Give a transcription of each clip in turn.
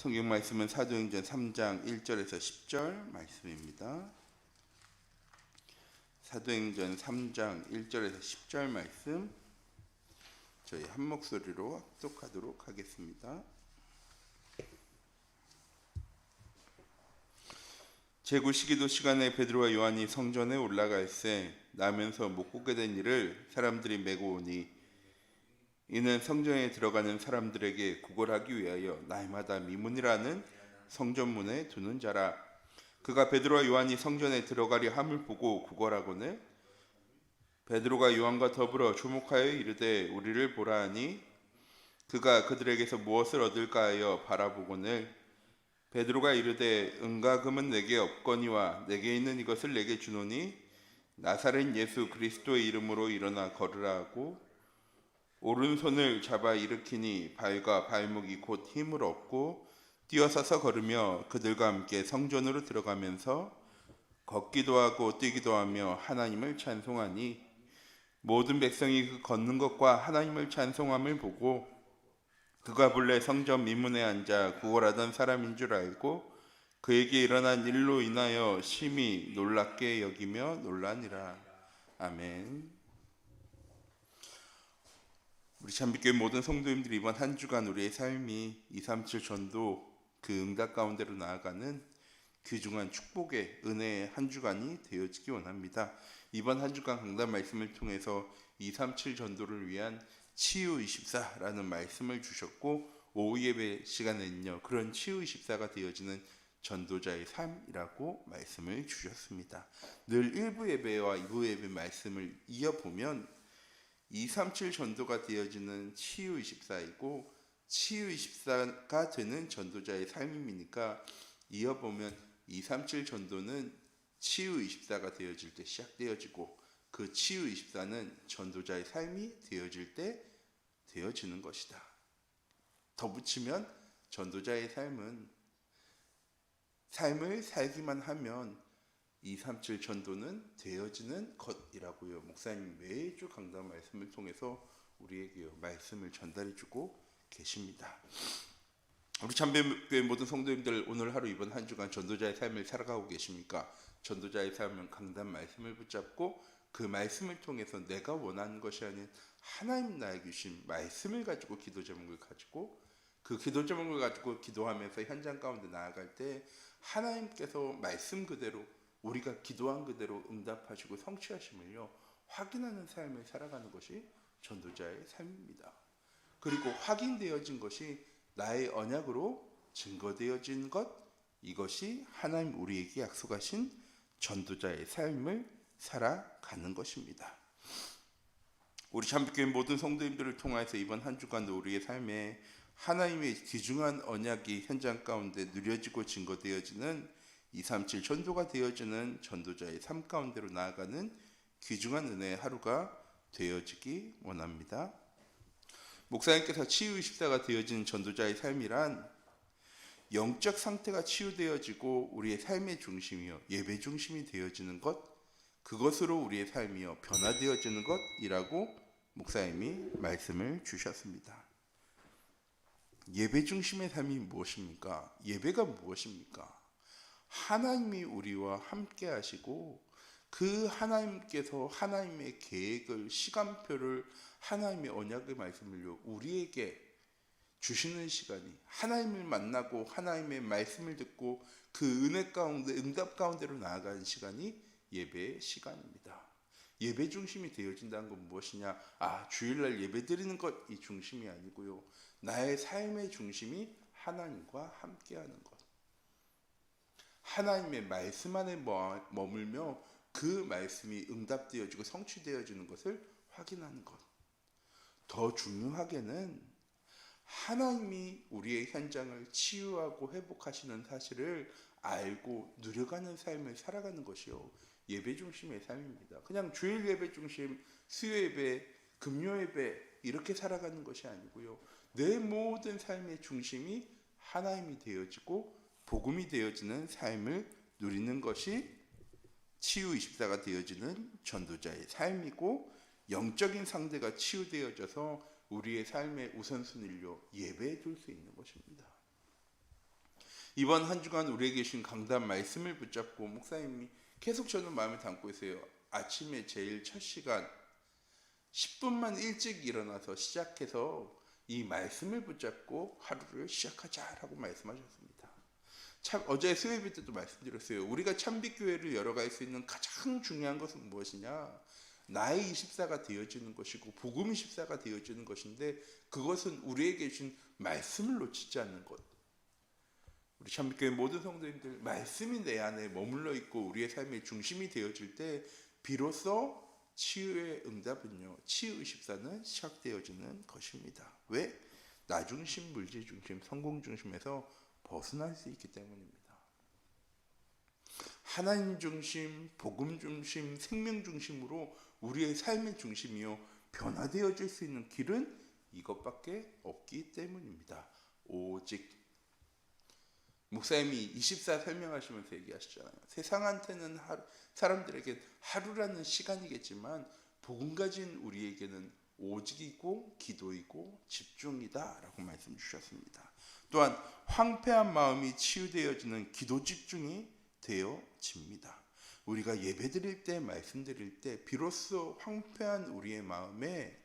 성경 말씀은 사도행전 3장 1절에서 10절 말씀입니다. 사도행전 3장 1절에서 10절 말씀 저희 한 목소리로 합독하도록 하겠습니다. 제9시기도 시간에 베드로와 요한이 성전에 올라갈새 나면서 못 보게 된 이를 사람들이 메고 오니 이는 성전에 들어가는 사람들에게 구걸하기 위하여 날마다 미문이라는 성전문에 두는 자라. 그가 베드로와 요한이 성전에 들어가려 함을 보고 구걸하거늘 베드로가 요한과 더불어 주목하여 이르되 우리를 보라 하니 그가 그들에게서 무엇을 얻을까 하여 바라보거늘 베드로가 이르되 은과 금은 내게 없거니와 내게 있는 이것을 내게 주노니 나사렛 예수 그리스도의 이름으로 일어나 걸으라 하고 오른손을 잡아 일으키니 발과 발목이 곧 힘을 얻고 뛰어서서 걸으며 그들과 함께 성전으로 들어가면서 걷기도 하고 뛰기도 하며 하나님을 찬송하니 모든 백성이 그 걷는 것과 하나님을 찬송함을 보고 그가 본래 성전 미문에 앉아 구걸하던 사람인 줄 알고 그에게 일어난 일로 인하여 심히 놀랍게 여기며 놀라니라. 아멘. 우리 참빛교회 모든 성도님들이 이번 한 주간 우리의 삶이 237 전도 그 응답 가운데로 나아가는 귀중한 축복의 은혜의 한 주간이 되어지기 원합니다. 이번 한 주간 강단 말씀을 통해서 237 전도를 위한 치유24라는 말씀을 주셨고 오후 예배 시간에는요 그런 치유24가 되어지는 전도자의 삶이라고 말씀을 주셨습니다. 늘 1부 예배와 2부 예배 말씀을 이어보면 237 전도가 되어지는 치유24이고 치유24가 되는 전도자의 삶이니까 이어보면 237 전도는 치유24가 되어질 때 시작되어지고 그 치유24는 전도자의 삶이 되어질 때 되어지는 것이다. 덧붙이면 전도자의 삶을 살기만 하면 237 전도는 되어지는 것이라고요. 목사님 매주 강단 말씀을 통해서 우리에게 말씀을 전달해주고 계십니다. 우리 참배교회 모든 성도님들 오늘 하루 이번 한 주간 전도자의 삶을 살아가고 계십니까? 전도자의 삶은 강단 말씀을 붙잡고 그 말씀을 통해서 내가 원하는 것이 아닌 하나님 나에게 주신 말씀을 가지고 기도 제목을 가지고 그 기도 제목을 가지고 기도하면서 현장 가운데 나아갈 때 하나님께서 말씀 그대로 우리가 기도한 그대로 응답하시고 성취하심을요 확인하는 삶을 살아가는 것이 전도자의 삶입니다. 그리고 확인되어진 것이 나의 언약으로 증거되어진 것, 이것이 하나님 우리에게 약속하신 전도자의 삶을 살아가는 것입니다. 우리 참빛교회 모든 성도님들을 통해서 이번 한 주간도 우리의 삶에 하나님의 귀중한 언약이 현장 가운데 누려지고 증거되어지는 237 전도가 되어지는 전도자의 삶 가운데로 나아가는 귀중한 은혜의 하루가 되어지기 원합니다. 목사님께서 치유24가 되어지는 전도자의 삶이란 영적 상태가 치유되어지고 우리의 삶의 중심이요 예배 중심이 되어지는 것, 그것으로 우리의 삶이요 변화되어지는 것이라고 목사님이 말씀을 주셨습니다. 예배 중심의 삶이 무엇입니까? 예배가 무엇입니까? 하나님이 우리와 함께 하시고 그 하나님께서 하나님의 계획을 시간표를 하나님의 언약의 말씀을요 우리에게 주시는 시간이 하나님을 만나고 하나님의 말씀을 듣고 그 은혜 가운데 응답 가운데로 나아가는 시간이 예배의 시간입니다. 예배 중심이 되어진다는 건 무엇이냐? 주일날 예배 드리는 것이 중심이 아니고요 나의 삶의 중심이 하나님과 함께하는 것, 하나님의 말씀 안에 머물며 그 말씀이 응답되어지고 성취되어지는 것을 확인하는 것. 더 중요하게는 하나님이 우리의 현장을 치유하고 회복하시는 사실을 알고 누려가는 삶을 살아가는 것이요 예배 중심의 삶입니다. 그냥 주일 예배 중심, 수요 예배, 금요 예배 이렇게 살아가는 것이 아니고요 내 모든 삶의 중심이 하나님이 되어지고 복음이 되어지는 삶을 누리는 것이 치유24가 되어지는 전도자의 삶이고 영적인 상태가 치유되어져서 우리의 삶의 우선순위를 예배해 둘 수 있는 것입니다. 이번 한 주간 우리에게 주신 강단 말씀을 붙잡고 목사님이 계속 저는 마음에 담고 있어요. 아침에 제일 첫 시간 10분만 일찍 일어나서 시작해서 이 말씀을 붙잡고 하루를 시작하자라고 말씀하셨습니다. 참 어제 수요일 때도 말씀드렸어요. 우리가 참빛교회를 열어갈 수 있는 가장 중요한 것은 무엇이냐? 나의 24가 되어지는 것이고 복음 24가 되어지는 것인데, 그것은 우리에게 주신 말씀을 놓치지 않는 것. 우리 참빛교회 모든 성도님들, 말씀이 내 안에 머물러 있고 우리의 삶의 중심이 되어질 때 비로소 치유의 응답은요, 치유 24는 시작되어지는 것입니다. 왜? 나 중심, 물질 중심, 성공 중심에서 벗어날 수 있기 때문입니다. 하나님 중심, 복음 중심, 생명 중심으로 우리의 삶의 중심이요 변화되어질 수 있는 길은 이것밖에 없기 때문입니다. 오직 목사님이 24 설명하시면서 얘기하시잖아요. 세상한테는 사람들에게 하루라는 시간이겠지만 복음 가진 우리에게는 오직이고 기도이고 집중이다 라고 말씀 주셨습니다. 또한 황폐한 마음이 치유되어지는 기도 집중이 되어집니다. 우리가 예배드릴 때, 말씀드릴 때 비로소 황폐한 우리의 마음에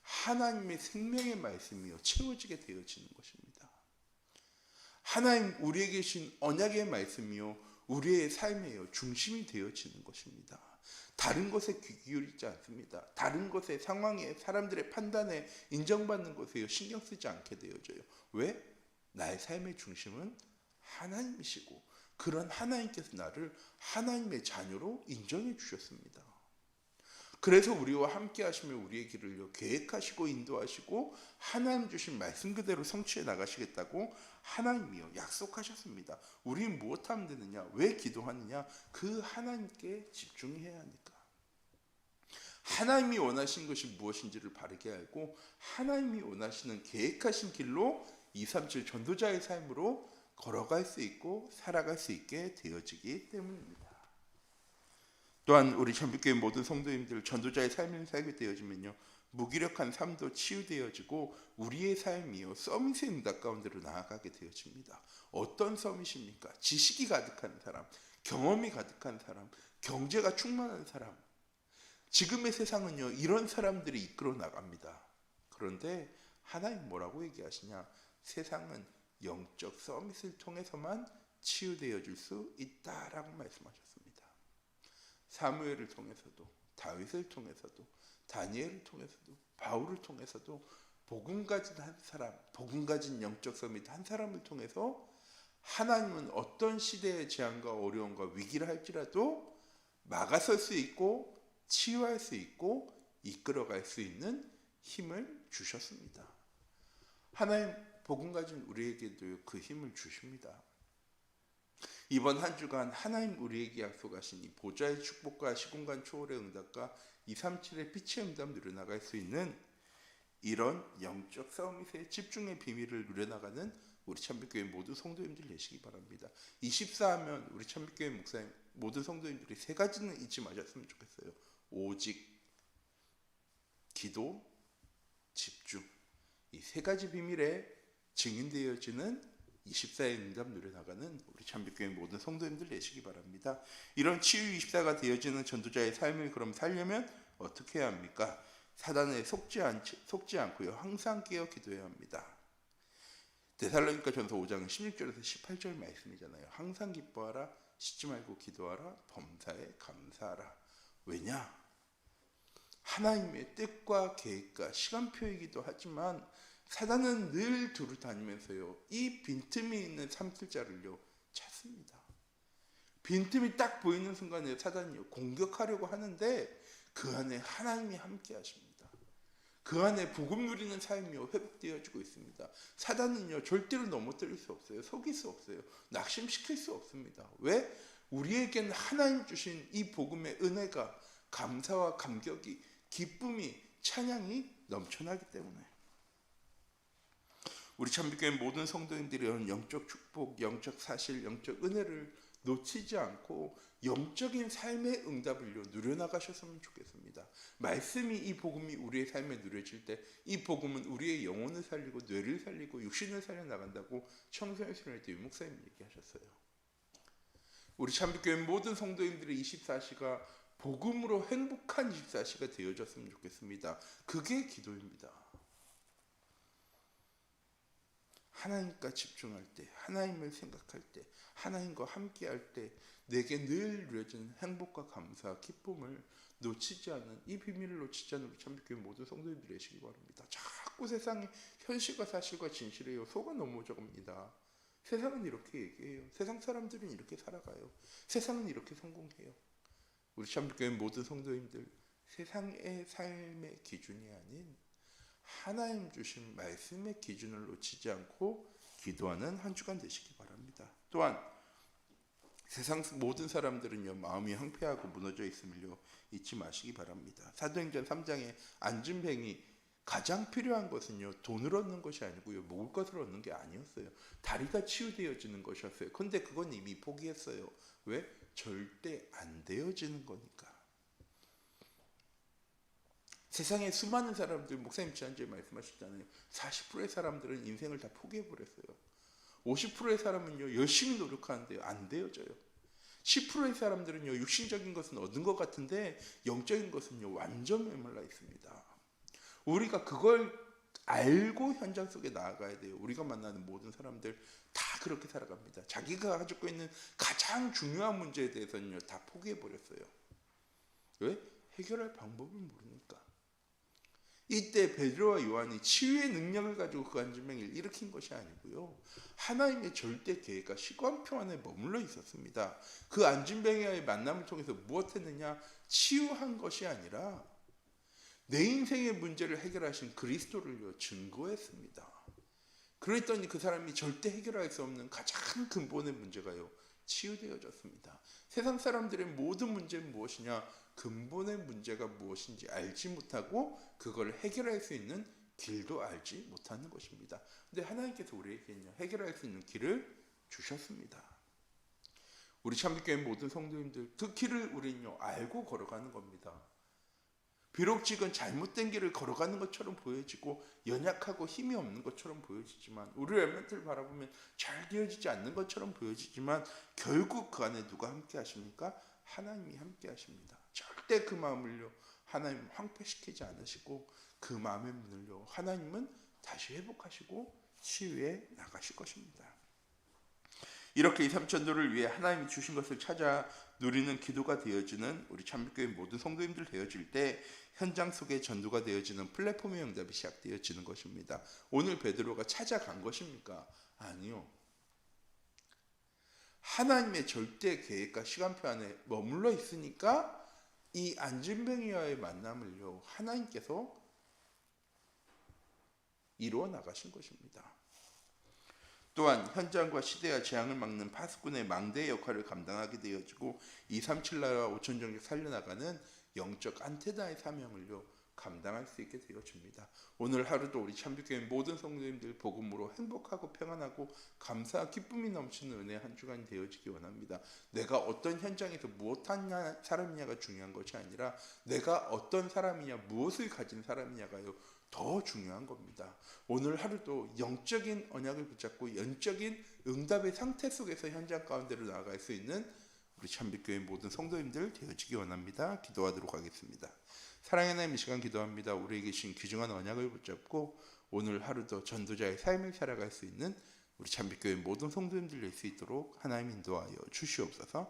하나님의 생명의 말씀이요 채워지게 되어지는 것입니다. 하나님 우리에게 주신 언약의 말씀이요 우리의 삶의 중심이 되어지는 것입니다. 다른 것에 귀 기울이지 않습니다. 다른 것에, 상황에, 사람들의 판단에, 인정받는 것에 신경 쓰지 않게 되어져요. 왜? 나의 삶의 중심은 하나님이시고 그런 하나님께서 나를 하나님의 자녀로 인정해 주셨습니다. 그래서 우리와 함께 하시며 우리의 길을 계획하시고 인도하시고 하나님 주신 말씀 그대로 성취해 나가시겠다고 하나님이요 약속하셨습니다. 우리는 무엇하면 되느냐? 왜 기도하느냐? 그 하나님께 집중해야 하니까. 하나님이 원하시는 것이 무엇인지를 바르게 알고 하나님이 원하시는 계획하신 길로 237 전도자의 삶으로 걸어갈 수 있고 살아갈 수 있게 되어지기 때문입니다. 또한 우리 참빛교회 모든 성도님들 전도자의 삶을 살게 되어지면요 무기력한 삶도 치유되어지고 우리의 삶이요 서밋의 응답 가운데로 나아가게 되어집니다. 어떤 서밋입니까? 지식이 가득한 사람, 경험이 가득한 사람, 경제가 충만한 사람. 지금의 세상은요 이런 사람들이 이끌어 나갑니다. 그런데 하나님 뭐라고 얘기하시냐? 세상은 영적 서밋을 통해서만 치유되어질 수 있다라고 말씀하셨습니다. 사무엘을 통해서도, 다윗을 통해서도, 다니엘을 통해서도, 바울을 통해서도 복음 가진 한 사람, 복음 가진 영적 서밋 한 사람을 통해서 하나님은 어떤 시대의 재앙과 어려움과 위기를 할지라도 막아설 수 있고 치유할 수 있고 이끌어갈 수 있는 힘을 주셨습니다. 하나님 복음 가진 우리에게도 그 힘을 주십니다. 이번 한 주간 하나님 우리에게 약속하신 이 보좌의 축복과 시공간 초월의 응답과 237의 빛의 응답 누려나갈 수 있는 이런 영적 서밋의 집중의 비밀을 누려나가는 우리 참빛교회 모든 성도님들 되시기 바랍니다. 24하면 우리 참빛교회 목사님 모든 성도님들이 세 가지는 잊지 마셨으면 좋겠어요. 오직, 기도, 집중. 이 세 가지 비밀에 증인되어지는 24의 응답 누려나가는 우리 참빛교회 모든 성도님들 되시기 바랍니다. 이런 치유 24가 되어지는 전도자의 삶을 그럼 살려면 어떻게 해야 합니까? 사단에 속지 않고요 항상 깨어 기도해야 합니다. 데살로니가전서 5장 16절에서 18절 말씀이잖아요. 항상 기뻐하라, 쉬지 말고 기도하라, 범사에 감사하라. 왜냐? 하나님의 뜻과 계획과 시간표이기도 하지만 사단은 늘 두루 다니면서요 이 빈틈이 있는 3틀자를요 찾습니다. 빈틈이 딱 보이는 순간에 사단이요 공격하려고 하는데 그 안에 하나님이 함께 하십니다. 그 안에 복음 누리는 삶이요 회복되어지고 있습니다. 사단은요 절대로 넘어뜨릴 수 없어요. 속일 수 없어요. 낙심시킬 수 없습니다. 왜? 우리에게는 하나님 주신 이 복음의 은혜가 감사와 감격이, 기쁨이, 찬양이 넘쳐나기 때문에 우리 참빛교회 모든 성도님들이 이런 영적 축복, 영적 사실, 영적 은혜를 놓치지 않고 영적인 삶의 응답을요 누려나가셨으면 좋겠습니다. 말씀이 이 복음이 우리의 삶에 누려질 때 이 복음은 우리의 영혼을 살리고 뇌를 살리고 육신을 살려나간다고 청소년 수련회 때 유목사님 얘기하셨어요. 우리 참빛교회 모든 성도님들의 24시가 복음으로 행복한 24시가 되어졌으면 좋겠습니다. 그게 기도입니다. 하나님과 집중할 때, 하나님을 생각할 때, 하나님과 함께할 때 내게 늘 누려지는 행복과 감사, 기쁨을 놓치지 않는, 이 비밀을 놓치지 않는 우리 참빛교회 모든 성도님들이 되시기 바랍니다. 자꾸 세상의 현실과 사실과 진실에요 속아 넘어져갑니다. 세상은 이렇게 얘기해요. 세상 사람들은 이렇게 살아가요. 세상은 이렇게 성공해요. 우리 참빛교회 모든 성도님들, 세상의 삶의 기준이 아닌 하나님 주신 말씀의 기준을 놓치지 않고 기도하는 한 주간 되시기 바랍니다. 또한 세상 모든 사람들은요 마음이 황폐하고 무너져 있음을요 잊지 마시기 바랍니다. 사도행전 3장에 안진뱅이 가장 필요한 것은요 돈을 얻는 것이 아니고요 먹을 것을 얻는 게 아니었어요. 다리가 치유되어지는 것이었어요. 근데 그건 이미 포기했어요. 왜? 절대 안 되어지는 거니까. 세상에 수많은 사람들, 목사님 지난주에 말씀하셨잖아요. 40%의 사람들은 인생을 다 포기해버렸어요. 50%의 사람은요 열심히 노력하는데요 안 되어져요. 10%의 사람들은요 육신적인 것은 얻은 것 같은데 영적인 것은요 완전 메말라 있습니다. 우리가 그걸 알고 현장 속에 나아가야 돼요. 우리가 만나는 모든 사람들 다 그렇게 살아갑니다. 자기가 가지고 있는 가장 중요한 문제에 대해서는요 다 포기해버렸어요. 왜? 해결할 방법을 모르니까. 이때 베드로와 요한이 치유의 능력을 가지고 그 안진뱅이를 일으킨 것이 아니고요 하나님의 절대 계획과 시간표 안에 머물러 있었습니다. 그 안진뱅이와의 만남을 통해서 무엇했느냐? 치유한 것이 아니라 내 인생의 문제를 해결하신 그리스도를요 증거했습니다. 그랬더니 그 사람이 절대 해결할 수 없는 가장 근본의 문제가요 치유되어졌습니다. 세상 사람들의 모든 문제는 무엇이냐? 근본의 문제가 무엇인지 알지 못하고 그걸 해결할 수 있는 길도 알지 못하는 것입니다. 근데 하나님께서 우리에게는요 해결할 수 있는 길을 주셨습니다. 우리 참빛교회 모든 성도님들 그 길을 우리는요 알고 걸어가는 겁니다. 비록 지금 잘못된 길을 걸어가는 것처럼 보여지고 연약하고 힘이 없는 것처럼 보여지지만 우리 렘넌트를 바라보면 잘 되어지지 않는 것처럼 보여지지만 결국 그 안에 누가 함께 하십니까? 하나님이 함께 하십니다. 절대 그 마음을요 하나님 황폐시키지 않으시고 그 마음의 문을요 하나님은 다시 회복하시고 치유해 나가실 것입니다. 이렇게 2, 3천도를 위해 하나님이 주신 것을 찾아 누리는 기도가 되어지는 우리 참빛교회 모든 성도님들 되어질 때 현장 속에 전도가 되어지는 플랫폼의 응답이 시작되어지는 것입니다. 오늘 베드로가 찾아간 것입니까? 아니요. 하나님의 절대 계획과 시간표 안에 머물러 있으니까 이 안진뱅이와의 만남을요 하나님께서 이루어 나가신 것입니다. 또한 현장과 시대와 재앙을 막는 파수꾼의 망대의 역할을 감당하게 되어지고 237 나라와 5천 종족 살려나가는 영적 안테나의 사명을요 감당할 수 있게 되어집니다. 오늘 하루도 우리 참빛교회 모든 성도님들 복음으로 행복하고 평안하고 감사와 기쁨이 넘치는 은혜 한 주간이 되어지기 원합니다. 내가 어떤 현장에서 무엇한 사람이냐가 중요한 것이 아니라 내가 어떤 사람이냐 무엇을 가진 사람이냐가요 더 중요한 겁니다. 오늘 하루도 영적인 언약을 붙잡고 영적인 응답의 상태 속에서 현장 가운데로 나아갈 수 있는 우리 참빛교회 모든 성도님들 되어지기 원합니다. 기도하도록 하겠습니다. 사랑의 하나님, 이 시간 기도합니다. 우리에게 주신 귀중한 언약을 붙잡고 오늘 하루도 전도자의 삶을 살아갈 수 있는 우리 참빛교회 모든 성도님들 될 수 있도록 하나님 인도하여 주시옵소서.